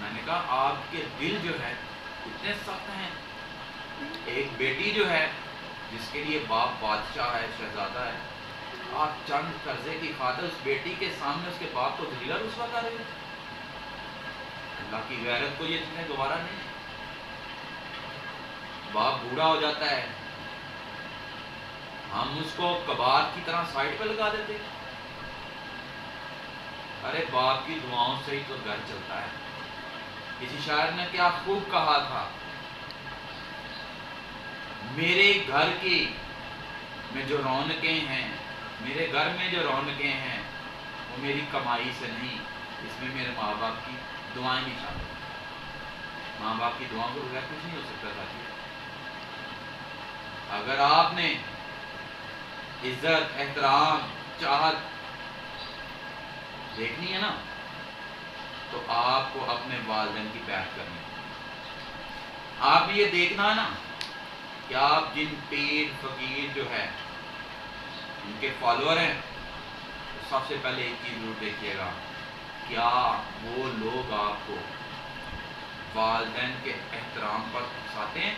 میں نے کہا آپ کے دل جو ہے اتنے سخت ہیں. ایک بیٹی جو ہے جس کے لیے باپ بادشاہ ہے, شہزادہ ہے, آپ چند قرضے کی خاطر اس بیٹی کے سامنے اس کے باپ کو ذلیل و رسوا کر رہے ہیں. اللہ کی غیرت کو یہ چیزیں دوبارہ نہیں. باپ بوڑھا ہو جاتا ہے, ہم اس کو کباڑ کی طرح سائڈ پہ لگا دیتے. ارے باپ کی دعاؤں سے ہی تو گھر چلتا ہے. کسی شاعر نے کیا خوب کہا تھا, میرے گھر کی میں جو رونقیں ہیں, میرے گھر میں جو رونقیں ہیں وہ میری کمائی سے نہیں, اس میں میرے ماں باپ کی دعائیں بھی شامل ہیں. ماں باپ کی دعاؤں کو بغیر کچھ نہیں ہو سکتا تھا. اگر آپ نے عزت, احترام, چاہت دیکھنی ہے نا, تو آپ کو اپنے والدین کی بیعت کرنی ہے. آپ یہ دیکھنا ہے نا کہ آپ جن پیر فقیر جو ہے ان کے فالوور ہیں, تو سب سے پہلے ایک چیز ضرور دیکھیے گا, کیا وہ لوگ آپ کو والدین کے احترام پر اکساتے ہیں؟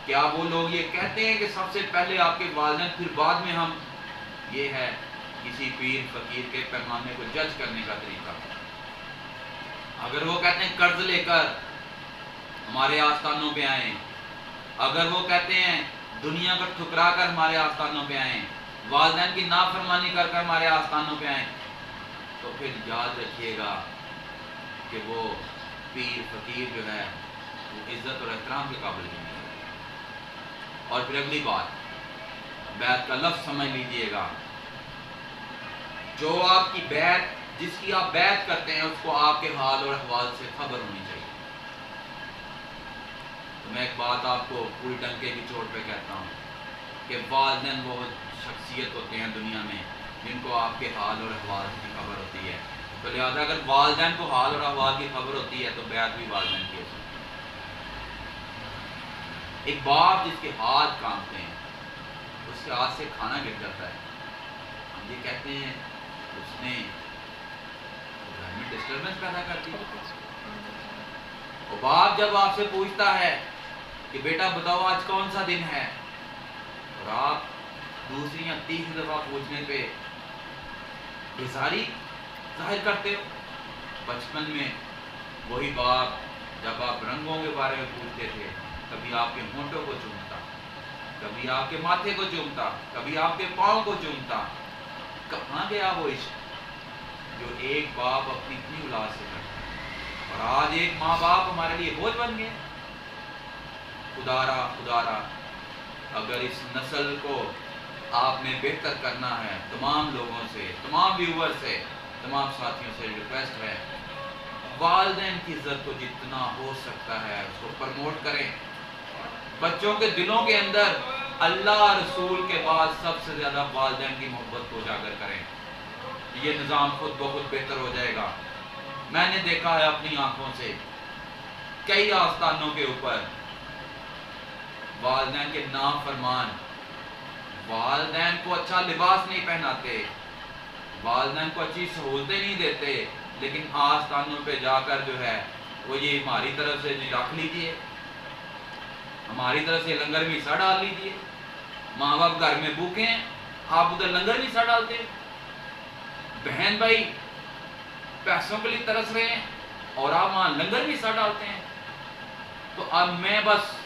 کیا وہ لوگ یہ کہتے ہیں کہ سب سے پہلے آپ کے والدین پھر بعد میں ہم؟ یہ ہے کسی پیر فقیر کے پیمانے کو جج کرنے کا طریقہ. اگر وہ کہتے ہیں قرض لے کر ہمارے آستانوں پہ آئیں, اگر وہ کہتے ہیں دنیا کو ٹھکرا کر ہمارے آستانوں پہ آئیں, والدین کی نافرمانی کر کر ہمارے آستانوں پہ آئیں, تو پھر یاد رکھیے گا کہ وہ پیر فقیر جو ہے وہ عزت اور احترام کے قابل نہیں ہے. اور پھر اگلی بات, بیعت کا لفظ سمجھ لیجیے گا, جو آپ کی بیعت, جس کی آپ بیعت کرتے ہیں, اس کو آپ کے حال اور احوال سے خبر ہونی چاہیے. تو میں ایک بات آپ کو پوری ڈنکے کی چوٹ پہ کہتا ہوں کہ والدین بہت شخصیت ہوتے ہیں دنیا میں جن کو آپ کے حال اور احوال کی خبر ہوتی ہے. تو لہٰذا اگر والدین کو حال اور احوال کی خبر ہوتی ہے تو بیعت بھی والدین کی ہوتی ہے. ایک باپ جس کے ہاتھ کانپتے ہیں, اس کے ہاتھ سے کھانا گر جاتا ہے, ہم یہ کہتے ہیں اس نے گھر میں ڈسٹربنس پیدا کر دی. اور باپ جب آپ سے پوچھتا ہے کہ بیٹا بتاؤ آج کون سا دن ہے, اور آپ دوسری یا تیسری دفعہ پوچھنے پہ بیزاری ظاہر کرتے ہو. بچپن میں وہی باپ جب آپ رنگوں کے بارے میں پوچھتے تھے, کبھی آپ کے ہونٹوں کو چومتا, کبھی آپ کے ماتھے کو چومتا, کبھی آپ کے پاؤں کو چومتا. کہاں گیا وہ عشق جو ایک باپ اپنی اتنی اولاد سے کرتا ہے؟ اور آج ایک ماں باپ ہمارے لیے بوجھ بن گئے. خدارا اگر اس نسل کو آپ نے بہتر کرنا ہے, تمام لوگوں سے, تمام ویور سے, تمام ساتھیوں سے ریکویسٹ ہے, والدین کی عزت کو جتنا ہو سکتا ہے اس کو پروموٹ کریں. بچوں کے دلوں کے اندر اللہ رسول کے بعد سب سے زیادہ والدین کی محبت کو اجاگر کریں. یہ نظام خود بخود بہتر ہو جائے گا. میں نے دیکھا ہے اپنی آنکھوں سے کئی آستانوں کے اوپر والدین کے نافرمان, والدین کو اچھا لباس نہیں پہناتے, والدین کو اچھی سہولتیں نہیں دیتے, لیکن آستانوں پہ جا کر جو ہے وہ یہ ہماری طرف سے رکھ لیجیے, ہماری طرف سے لنگر میں حصہ ڈال لیجیے. ماں باپ گھر میں بھوکے ہیں, آپ ادھر لنگر میں حصہ ڈالتے ہیں. بہن بھائی پیسوں کے لیے ترس رہے ہیں اور آپ وہاں لنگر بھی حصہ ڈالتے ہیں. تو اب میں بس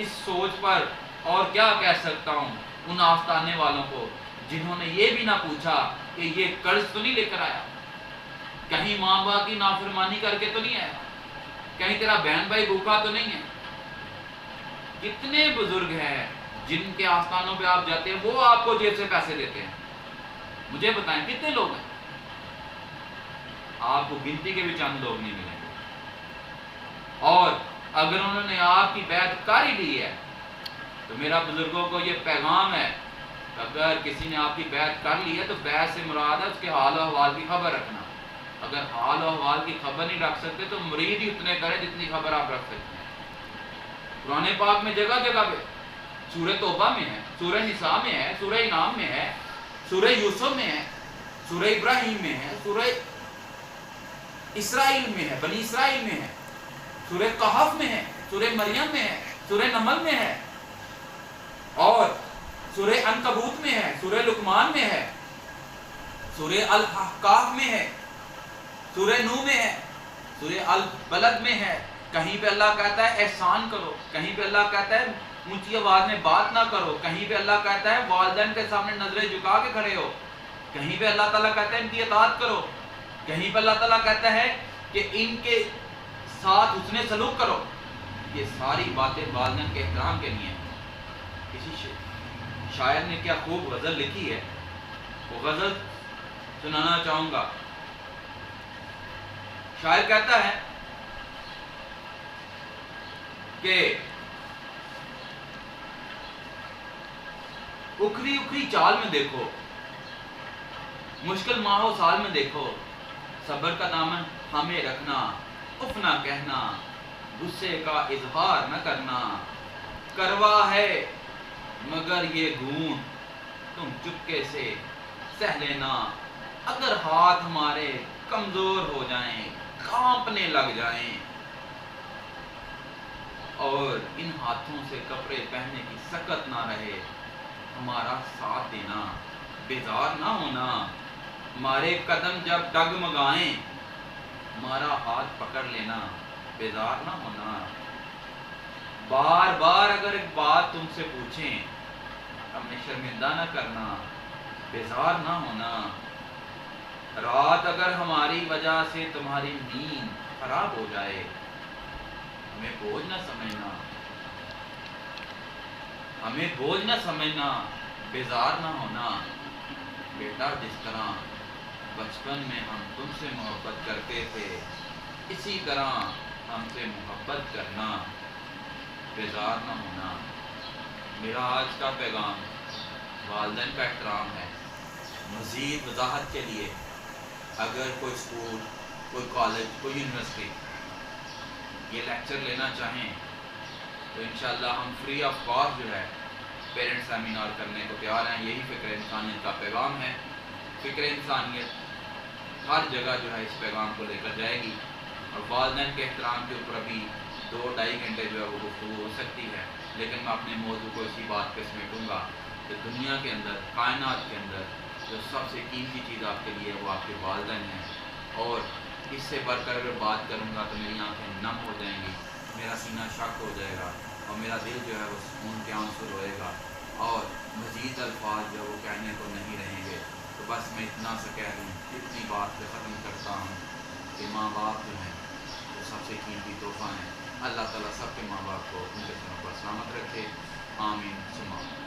اس سوچ پر اور کیا کہہ سکتا ہوں ان آستانے والوں کو جنہوں نے یہ بھی نہ پوچھا کہ یہ قرض تو نہیں لے کر آیا, کہیں ماں باپ کی نافرمانی کر کے تو نہیں آیا, کہیں تیرا بہن بھائی بھوکا تو نہیں ہے. کتنے بزرگ ہیں جن کے آستانوں پہ آپ جاتے ہیں وہ آپ کو جیب سے پیسے دیتے ہیں؟ مجھے بتائیں کتنے لوگ ہیں؟ آپ کو گنتی کے بھی چند لوگ نہیں ملیں گے. اور اگر انہوں نے آپ کی بیعت کر ہی لی ہے تو میرا بزرگوں کو یہ پیغام ہے, اگر کسی نے آپ کی بیعت کر لی ہے تو بیعت سے مراد ہے اس کے حال و احوال کی خبر رکھنا. اگر حال و احوال کی خبر نہیں رکھ سکتے تو مرید ہی اتنے کرے جتنی خبر آپ رکھ سکتے ہیں. قرآن پاک میں جگہ جگہ پہ, سورہ توبہ میں ہے, سورہ نساء میں ہے, سورہ انعام میں ہے, سورہ یوسف میں ہے, سورہ ابراہیم میں ہے, سورہ اسرائیل میں ہے، بنی اسرائیل میں ہے، سورہ کہف میں ہے، سورہ مریم میں ہے، سورہ نمل میں ہے، اور سورہ عنکبوت میں ہے، سورہ لقمان میں ہے، سورہ الاحقاف میں ہے، سورہ نوح میں ہے، سورہ البلد میں ہے۔ کہیں پہ اللہ کہتا ہے احسان کرو، کہیں پہ اللہ کہتا ہے اونچی آواز میں بات نہ کرو، کہیں پہ اللہ کہتا ہے والدین کے سامنے نظریں جھکا کے کھڑے ہو، کہیں پہ اللہ تعالیٰ کہتا ہے ان کی اطاعت کرو، کہیں پہ اللہ تعالیٰ کہتا ہے کہ ان کے ساتھ حسن سلوک کرو۔ یہ ساری باتیں والدین کے احترام کے لیے ہیں۔ کسی شاعر نے کیا خوب غزل لکھی ہے، وہ غزل سنانا چاہوں گا۔ شاعر کہتا ہے کہ اکھری اکھری چال میں دیکھو، مشکل ماہ و سال میں دیکھو، صبر کا دامن ہمیں رکھنا، اف نہ کہنا، غصے کا اظہار نہ کرنا، کروا ہے مگر یہ گھونٹ تم چپکے سے سہ لینا، اگر ہاتھ ہمارے کمزور ہو جائیں، کانپنے لگ جائیں، اور ان ہاتھوں سے کپڑے پہننے کی سکت نہ رہے، ہمارا ساتھ دینا، بیزار نہ ہونا، ہمارے قدم جب ڈگمگائیں، ہمارا ہاتھ پکڑ لینا، بیزار نہ ہونا، بار بار اگر ایک بات تم سے پوچھیں ہمیں شرمندہ نہ کرنا، بیزار نہ ہونا، رات اگر ہماری وجہ سے تمہاری نیند خراب ہو جائے، ہمیں بوجھ نہ سمجھنا، ہمیں بوجھ نہ سمجھنا، بیزار نہ ہونا، بیٹا جس طرح بچپن میں ہم تم سے محبت کرتے تھے اسی طرح ہم سے محبت کرنا، بیزار نہ ہونا۔ میرا آج کا پیغام والدین کا احترام ہے۔ مزید وضاحت کے لیے اگر کوئی اسکول، کوئی کالج، کوئی یونیورسٹی یہ لیکچر لینا چاہیں تو انشاءاللہ ہم فری آف کاسٹ جو ہے پیرنٹ سیمینار کرنے کو تیار ہیں۔ یہی فکر انسانیت کا پیغام ہے۔ فکر انسانیت ہر جگہ جو ہے اس پیغام کو لے کر جائے گی، اور والدین کے احترام کے اوپر ابھی 2-2.5 گھنٹے جو ہے وہ گفتگو ہو سکتی ہے، لیکن میں اپنے موضوع کو اسی بات پہ سمیٹوں گا کہ دنیا کے اندر، کائنات کے اندر جو سب سے قیمتی چیز آپ کے لیے وہ آپ کے والدین ہیں، اور اس سے بڑھ کر اگر بات کروں گا تو میری آنکھیں نم ہو جائیں گی، میرا سینہ شک ہو جائے گا، اور میرا دل جو ہے وہ سکون کے آنسو روئے گا، اور مزید الفاظ جو وہ کہنے کو نہیں رہیں گے۔ تو بس میں اتنا سا کہہ دوں، اتنی بات پہ ختم کرتا ہوں کہ ماں باپ جو ہیں وہ سب سے قیمتی تحفہ ہیں۔ اللہ تعالیٰ سب کے ماں باپ کو ان کے سروں پر سلامت رکھے، آمین ثم آمین۔